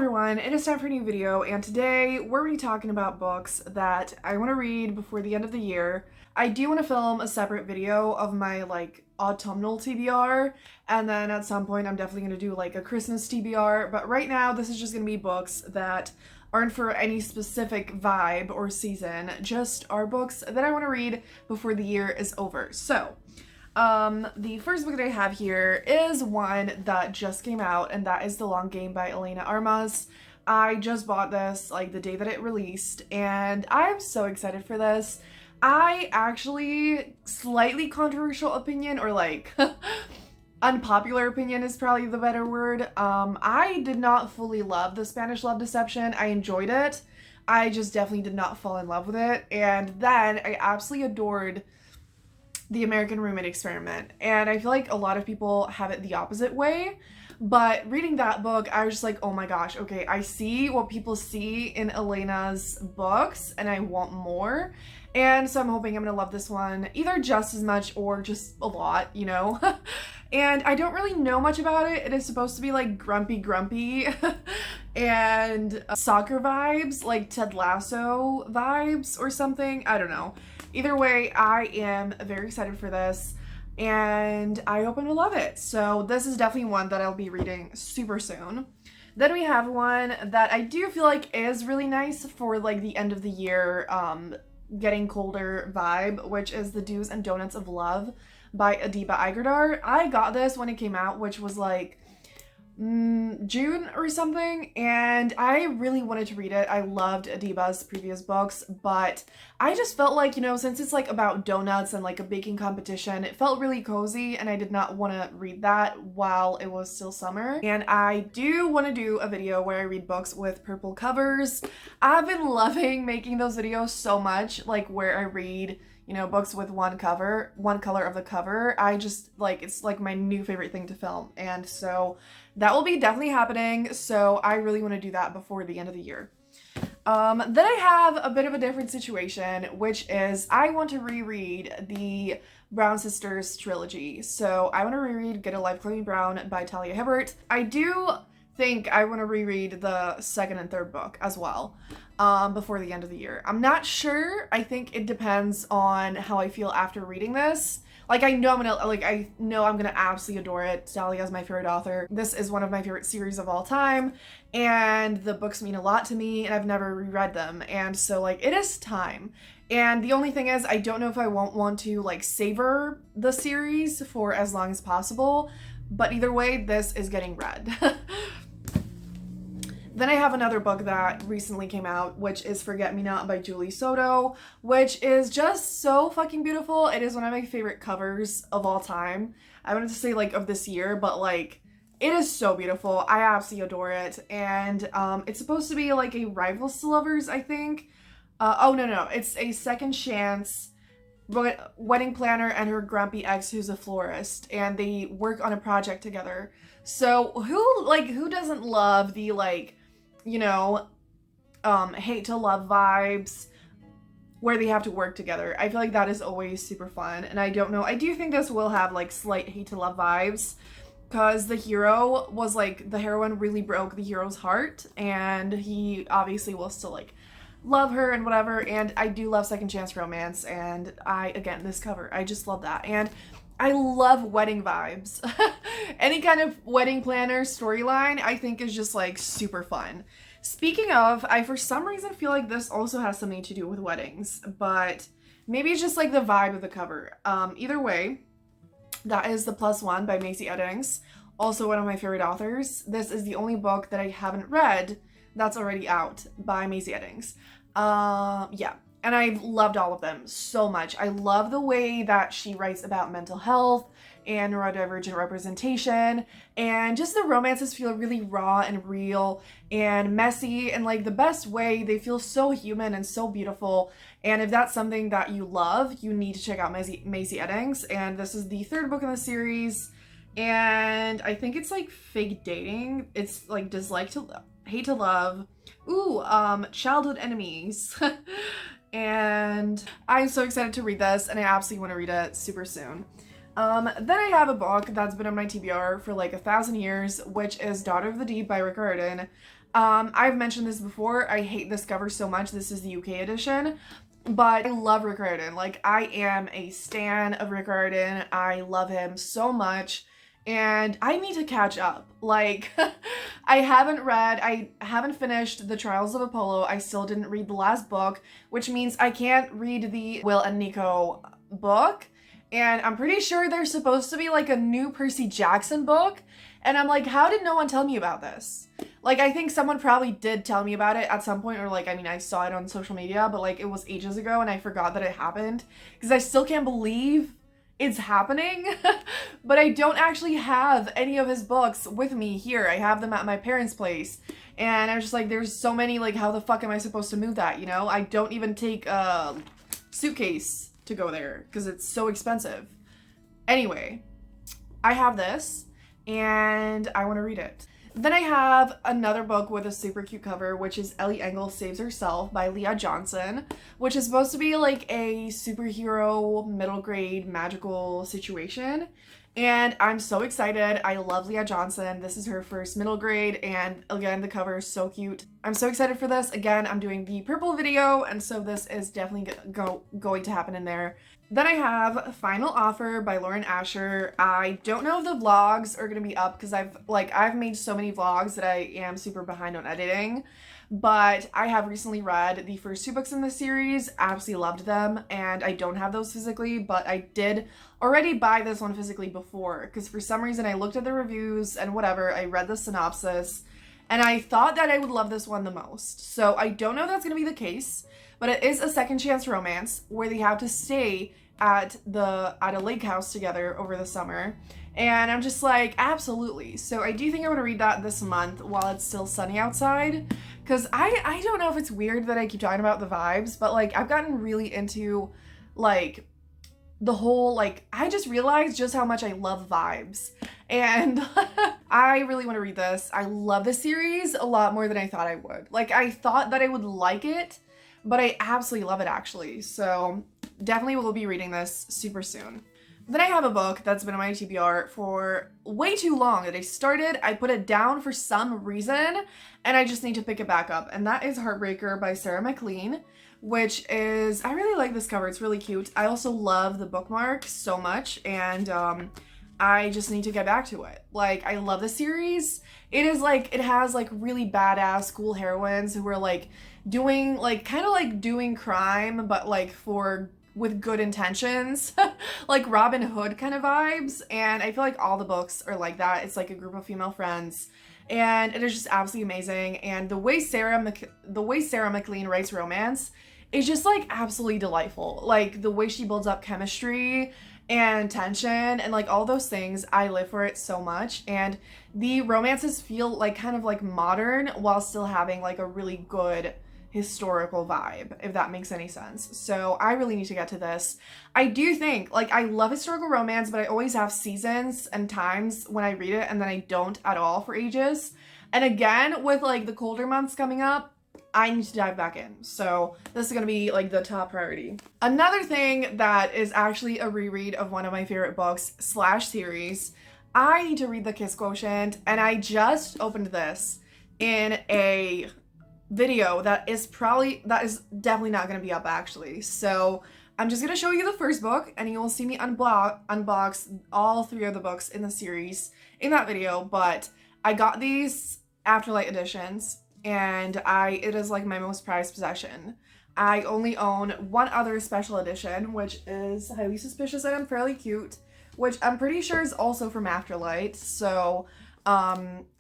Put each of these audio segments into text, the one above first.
everyone, it is time for a new video, and today we're going to be talking about books that I want to read before the end of the year. I do want to film a separate video of my autumnal TBR, and then at some point I'm definitely going to do a Christmas TBR, but right now this is just going to be books that aren't for any specific vibe or season, just are books that I want to read before the year is over. So, the first book that I have here is one that just came out, and that is The Long Game by Elena Armas. I just bought this the day that it released, and I'm so excited for this. I actually, slightly controversial opinion, or unpopular opinion is probably the better word. I did not fully love the Spanish Love Deception. I enjoyed it. I just definitely did not fall in love with it. And then I absolutely adored The American Roommate Experiment, and I feel like a lot of people have it the opposite way, but reading that book I was just like, oh my gosh, okay, I see what people see in Elena's books and I want more, and so I'm hoping I'm gonna love this one either just as much or just a lot, you know. And I don't really know much about it. It is supposed to be grumpy and soccer vibes, like Ted Lasso vibes or something, I don't know. Either way, I am very excited for this, and I hope I'm gonna love it. So this is definitely one that I'll be reading super soon. Then we have one that I do feel like is really nice for the end of the year, getting colder vibe, which is The Do's and Donuts of Love by Adiba Igerdar. I got this when it came out, which was June or something, and I really wanted to read it. I loved Adiba's previous books, but I just felt since it's about donuts and a baking competition, it felt really cozy, and I did not want to read that while it was still summer. And I do want to do a video where I read books with purple covers. I've been loving making those videos so much, where I read books with one color of the cover. I just it's my new favorite thing to film, and so that will be definitely happening, so I really want to do that before the end of the year. Then I have a bit of a different situation, which is I want to reread the Brown Sisters trilogy. So I want to reread Get a Life, Chloe Brown by Talia Hibbert. I do think I want to reread the second and third book as well, before the end of the year. I'm not sure. I think it depends on how I feel after reading this. I know I'm gonna absolutely adore it. Talia is my favorite author. This is one of my favorite series of all time, and the books mean a lot to me, and I've never reread them, and so it is time. And the only thing is, I don't know if I won't want to savor the series for as long as possible, but either way, this is getting read. Then I have another book that recently came out, which is Forget Me Not by Julie Soto, which is just so fucking beautiful. It is one of my favorite covers of all time. I wanted to say of this year, but it is so beautiful. I absolutely adore it. And it's supposed to be a Rivals to Lovers, I think. Oh, no. It's a second chance wedding planner and her grumpy ex who's a florist, and they work on a project together. So who doesn't love the hate to love vibes where they have to work together? I feel like that is always super fun, and I don't know, I do think this will have slight hate to love vibes, because the hero was the heroine really broke the hero's heart, and he obviously will still love her and whatever. And I do love second chance romance, and again, this cover, I just love that. And I love wedding vibes. Any kind of wedding planner storyline I think is just super fun. Speaking of, I for some reason feel like this also has something to do with weddings, but maybe it's just the vibe of the cover. Either way, that is The Plus One by Maisie Eddings, also one of my favorite authors. This is the only book that I haven't read that's already out by Maisie Eddings. Yeah. And I've loved all of them so much. I love the way that she writes about mental health and neurodivergent representation, and just the romances feel really raw and real and messy, and the best way. They feel so human and so beautiful, and if that's something that you love, you need to check out Maisie Eddings. And this is the third book in the series, and I think it's fake dating. It's dislike to hate to love. Ooh, childhood enemies. And I'm so excited to read this, and I absolutely want to read it super soon. Then I have a book that's been on my TBR for 1,000 years, which is Daughter of the Deep by Rick Riordan. I've mentioned this before. I hate this cover so much. This is the UK edition. But I love Rick Riordan. Like, I am a stan of Rick Riordan. I love him so much. And I need to catch up. Like, I haven't finished The Trials of Apollo. I still didn't read the last book, which means I can't read the Will and Nico book. And I'm pretty sure there's supposed to be like a new Percy Jackson book. And I'm like, how did no one tell me about this? Like, I think someone probably did tell me about it at some point, or like, I mean, I saw it on social media, but like, it was ages ago and I forgot that it happened because I still can't believe it's happening. But I don't actually have any of his books with me here. I have them at my parents' place. And I'm just like, there's so many, like, how the fuck am I supposed to move that, you know? I don't even take a suitcase to go there because it's so expensive. Anyway, I have this and I want to read it. Then I have another book with a super cute cover, which is Ellie Engel Saves Herself by Leah Johnson, which is supposed to be like a superhero middle grade magical situation. And I'm so excited. I love Leah Johnson. This is her first middle grade, and again, the cover is so cute. I'm so excited for this. Again, I'm doing the purple video, and so this is definitely going to happen in there. Then I have Final Offer by Lauren Asher. I don't know if the vlogs are going to be up because I've made so many vlogs that I am super behind on editing. But I have recently read the first 2 books in the series, absolutely loved them, and I don't have those physically, but I did already buy this one physically before, because for some reason I looked at the reviews and whatever, I read the synopsis, and I thought that I would love this one the most. So I don't know if that's going to be the case, but it is a second chance romance where they have to stay at a lake house together over the summer. And I'm just like, absolutely. So I do think I'm going to read that this month while it's still sunny outside. Because I don't know if it's weird that I keep talking about the vibes, but like I've gotten really into like the whole, like, I just realized just how much I love vibes. And I really want to read this. I love the series a lot more than I thought I would. Like, I thought that I would like it, but I absolutely love it actually. So definitely will be reading this super soon. Then I have a book that's been on my TBR for way too long that I put it down for some reason, and I just need to pick it back up. And that is Heartbreaker by Sarah McLean, which is, I really like this cover. It's really cute. I also love the bookmark so much, and I just need to get back to it. Like, I love the series. It has like really badass cool heroines who are like doing like kind of like doing crime, but like with good intentions, like Robin Hood kind of vibes. And I feel like all the books are like that. It's like a group of female friends, and it is just absolutely amazing. And the way Sarah McLean writes romance is just like absolutely delightful. Like the way she builds up chemistry and tension and like all those things, I live for it so much. And the romances feel like kind of like modern while still having like a really good historical vibe, if that makes any sense. So I really need to get to this. I do think, like, I love historical romance, but I always have seasons and times when I read it and then I don't at all for ages. And again, with like the colder months coming up, I need to dive back in. So this is gonna be like the top priority. Another thing that is actually a reread of one of my favorite books / series, I need to read the Kiss Quotient, and I just opened this in a video that is definitely not going to be up actually. So I'm just going to show you the first book, and you will see me unbox all 3 of the books in the series in that video. But I got these Afterlight editions, and it is like my most prized possession. I only own one other special edition, which is Highly Suspicious and Fairly Cute, which I'm pretty sure is also from Afterlight. So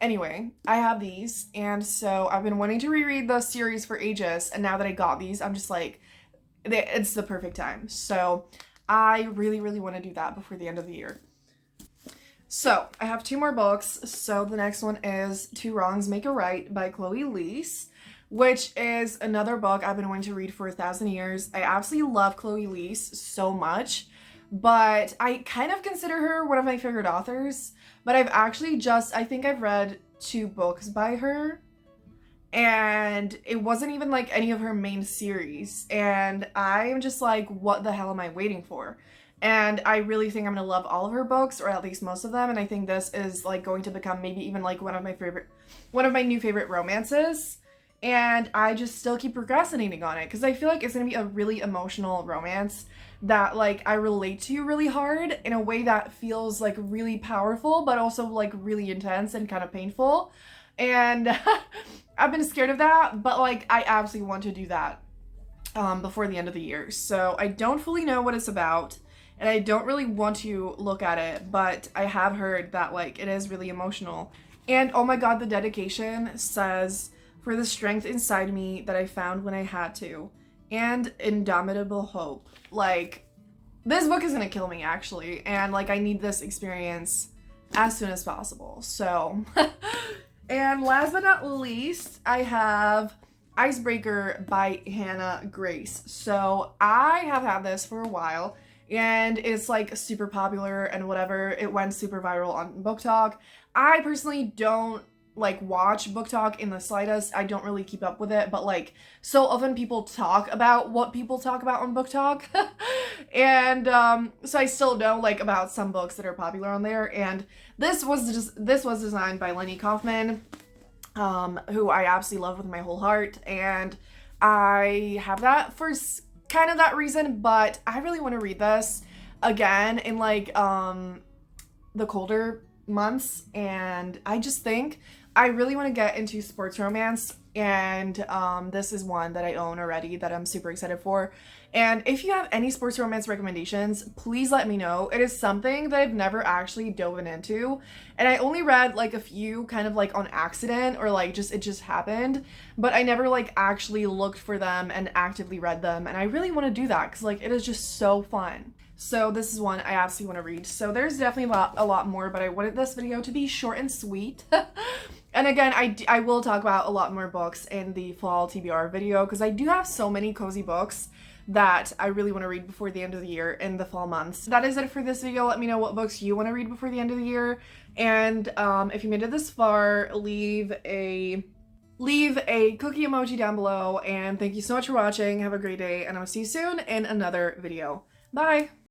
anyway, I have these, and so I've been wanting to reread the series for ages, and now that I got these, I'm just like, it's the perfect time. So I really, really want to do that before the end of the year. So I have 2 more books. So the next one is Two Wrongs Make a Right by Chloe Leese, which is another book I've been wanting to read for 1,000 years. I absolutely love Chloe Leese so much, but I kind of consider her one of my favorite authors. But I've actually I think I've read 2 books by her, and it wasn't even like any of her main series. And I am just like, what the hell am I waiting for? and I really think I'm gonna love all of her books, or at least most of them, and I think this is like going to become maybe even like one of my new favorite romances. And I just still keep procrastinating on it because I feel like it's gonna be a really emotional romance that like I relate to really hard in a way that feels like really powerful, but also like really intense and kind of painful. And I've been scared of that, but like I absolutely want to do that before the end of the year. So I don't fully know what it's about, and I don't really want to look at it, but I have heard that like it is really emotional. And oh my god, the dedication says, "For the strength inside me that I found when I had to, and indomitable hope." Like, this book is gonna kill me actually, and like I need this experience as soon as possible. So, and last but not least, I have Icebreaker by Hannah Grace. So I have had this for a while, and it's like super popular and whatever. It went super viral on Book Talk. I personally don't like watch Book Talk in the slightest. I don't really keep up with it, but like so often people talk about what people talk about on Book Talk. And so I still know like about some books that are popular on there, and this was designed by Lenny Kaufman, who I absolutely love with my whole heart, and I have that for kind of that reason, but I really want to read this again in like the colder months, and I just think I really want to get into sports romance, and this is one that I own already that I'm super excited for. And if you have any sports romance recommendations, please let me know. It is something that I've never actually dove into, and I only read like a few kind of like on accident, or like it just happened, but I never like actually looked for them and actively read them, and I really want to do that because like it is just so fun. So this is one I absolutely want to read. So there's definitely a lot more, but I wanted this video to be short and sweet. And again, I will talk about a lot more books in the fall TBR video because I do have so many cozy books that I really want to read before the end of the year in the fall months. That is it for this video. Let me know what books you want to read before the end of the year. And if you made it this far, leave a cookie emoji down below. And thank you so much for watching. Have a great day, and I'll see you soon in another video. Bye!